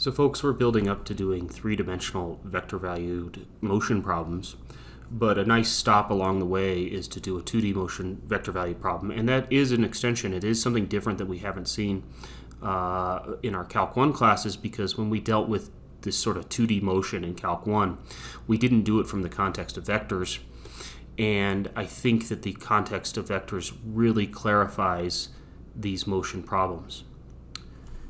So folks, we're building up to doing three-dimensional vector-valued motion problems, but a nice stop along the way is to do a 2D motion vector-valued problem, and that is an extension. It is something different that we haven't seen in our Calc 1 classes, because when we dealt with this sort of 2D motion in Calc 1, we didn't do it from the context of vectors, and I think that the context of vectors really clarifies these motion problems.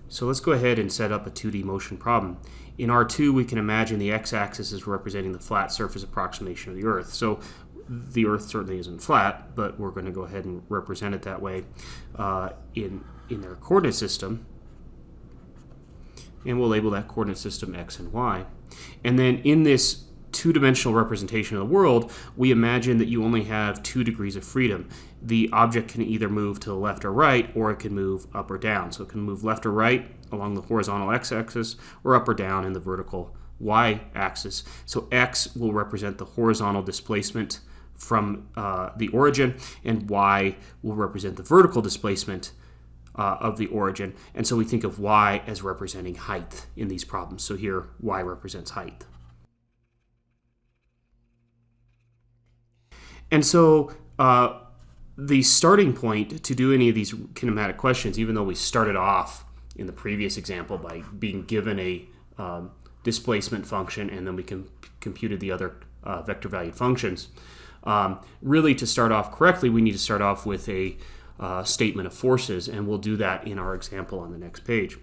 So let's go ahead and set up a 2D motion problem. In R2, we can imagine the x-axis is representing the flat surface approximation of the Earth. So the Earth certainly isn't flat, but we're going to go ahead and represent it that way in their coordinate system. And we'll label that coordinate system x and y. And then in this two-dimensional representation of the world, we imagine that you only have 2 degrees of freedom. The object can either move to the left or right, or it can move up or down. So it can move left or right along the horizontal x-axis, or up or down in the vertical y-axis. So x will represent the horizontal displacement from the origin, and y will represent the vertical displacement of the origin. And so we think of y as representing height in these problems. So here, y represents height. And so the starting point to do any of these kinematic questions, even though we started off in the previous example by being given a displacement function and then we computed the other vector-valued functions, really to start off correctly, we need to start off with a statement of forces, and we'll do that in our example on the next page.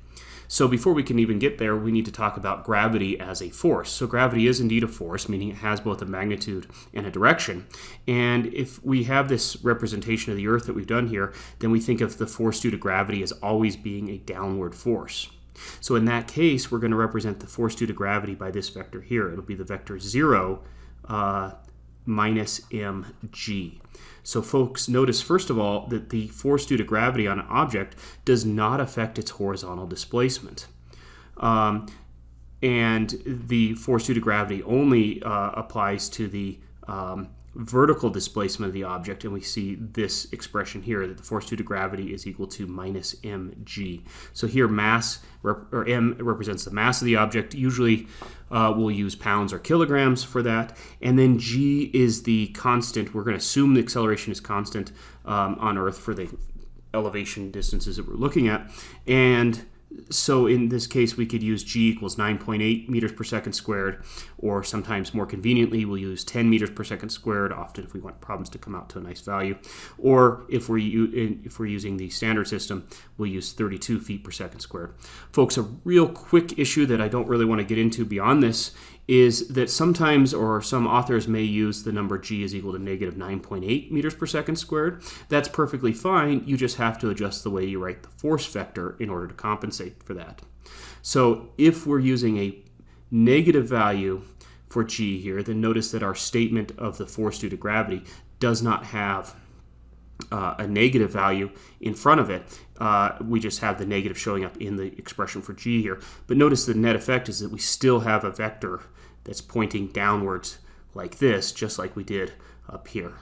So before we can even get there, we need to talk about gravity as a force. So gravity is indeed a force, meaning it has both a magnitude and a direction. And if we have this representation of the Earth that we've done here, then we think of the force due to gravity as always being a downward force. So in that case, we're going to represent the force due to gravity by this vector here. It'll be the vector 0 minus mg. So folks, notice first of all that the force due to gravity on an object does not affect its horizontal displacement. And the force due to gravity only applies to the vertical displacement of the object, and we see this expression here that the force due to gravity is equal to minus mg. So here mass, or m, represents the mass of the object. Usually we'll use pounds or kilograms for that. And then g is the constant. We're going to assume the acceleration is constant on Earth for the elevation distances that we're looking at. And so in this case, we could use g equals 9.8 meters per second squared, or sometimes more conveniently, we'll use 10 meters per second squared, often if we want problems to come out to a nice value. Or if we're using the standard system, we'll use 32 feet per second squared. Folks, a real quick issue that I don't really want to get into beyond this is that sometimes, or some authors may use the number g is equal to negative 9.8 meters per second squared. That's perfectly fine. You just have to adjust the way you write the force vector in order to compensate for that. So if we're using a negative value for g here, then notice that our statement of the force due to gravity does not have a negative value in front of it. We just have the negative showing up in the expression for g here. But notice the net effect is that we still have a vector that's pointing downwards like this, just like we did up here.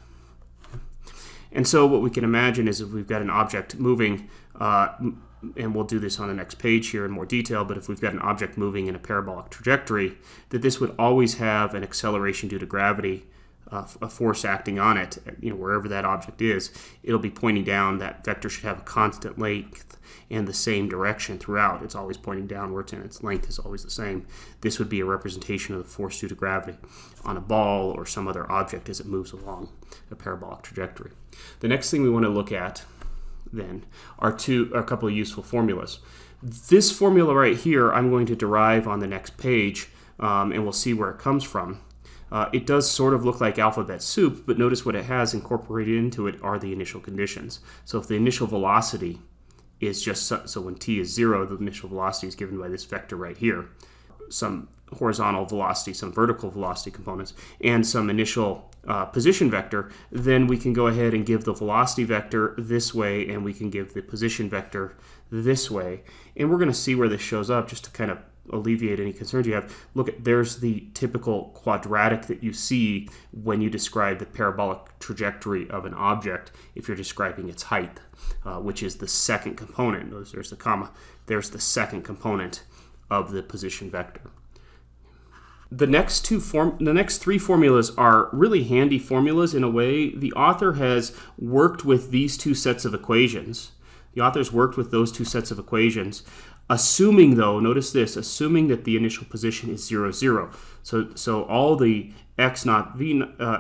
And so what we can imagine is if we've got an object moving, and we'll do this on the next page here in more detail, but if we've got an object moving in a parabolic trajectory, that this would always have an acceleration due to gravity, a force acting on it, wherever that object is. It'll be pointing down. That vector should have a constant length and the same direction throughout. It's always pointing downwards and its length is always the same. This would be a representation of the force due to gravity on a ball or some other object as it moves along a parabolic trajectory. The next thing we want to look at then are a couple of useful formulas. This formula right here I'm going to derive on the next page, and we'll see where it comes from. It does sort of look like alphabet soup, but notice what it has incorporated into it are the initial conditions. So if the initial velocity is just, so when t is 0, the initial velocity is given by this vector right here, some horizontal velocity, some vertical velocity components, and some initial position vector, then we can go ahead and give the velocity vector this way, and we can give the position vector this way. And we're going to see where this shows up just to kind of alleviate any concerns you have. Look, there's the typical quadratic that you see when you describe the parabolic trajectory of an object if you're describing its height, which is the second component. There's the comma. There's the second component of the position vector. The next three formulas are really handy formulas in a way. The author has worked with these two sets of equations. The author's worked with those two sets of equations, assuming though, notice this, assuming that the initial position is 0, 0. So all the x naught,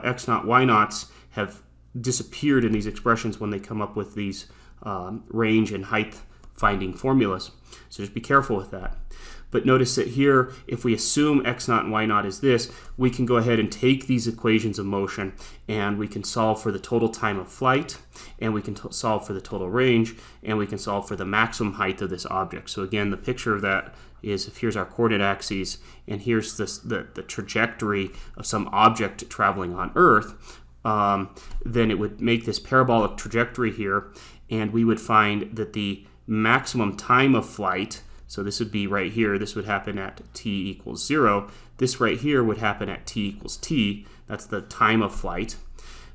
x naught, y naughts have disappeared in these expressions when they come up with these range and height finding formulas. So just be careful with that. But notice that here, if we assume x naught and y naught is this, we can go ahead and take these equations of motion and we can solve for the total time of flight, and we can solve for the total range, and we can solve for the maximum height of this object. So again, the picture of that is, if here's our coordinate axes and here's the trajectory of some object traveling on Earth, then it would make this parabolic trajectory here, and we would find that the maximum time of flight, so this would be right here, this would happen at t equals 0. This right here would happen at t equals t. That's the time of flight.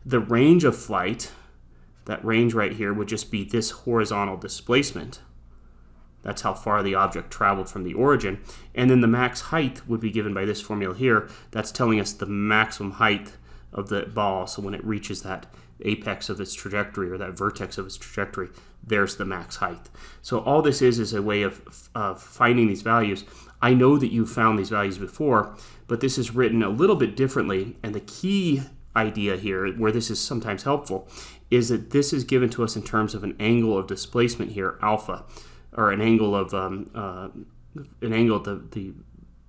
The range of flight, that range right here, would just be this horizontal displacement. That's how far the object traveled from the origin. And then the max height would be given by this formula here. That's telling us the maximum height of the ball. So when it reaches that apex of its trajectory, or that vertex of its trajectory, there's the max height. So all this is a way of finding these values. I know that you've found these values before, but this is written a little bit differently, and the key idea here, where this is sometimes helpful, is that this is given to us in terms of an angle of displacement here, alpha, or an angle of the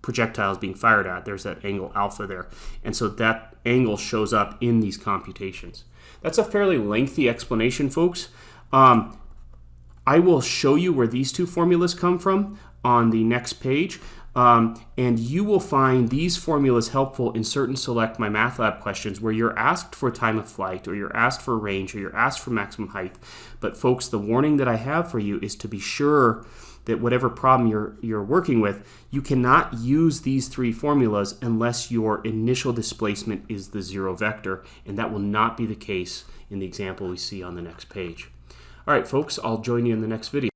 projectile is being fired at. There's that angle alpha there, and so that angle shows up in these computations. That's a fairly lengthy explanation, folks. I will show you where these two formulas come from on the next page, and you will find these formulas helpful in certain Select My Math Lab questions where you're asked for time of flight, or you're asked for range, or you're asked for maximum height. But folks, the warning that I have for you is to be sure that whatever problem you're working with, you cannot use these three formulas unless your initial displacement is the 0 vector, and that will not be the case in the example we see on the next page. All right, folks, I'll join you in the next video.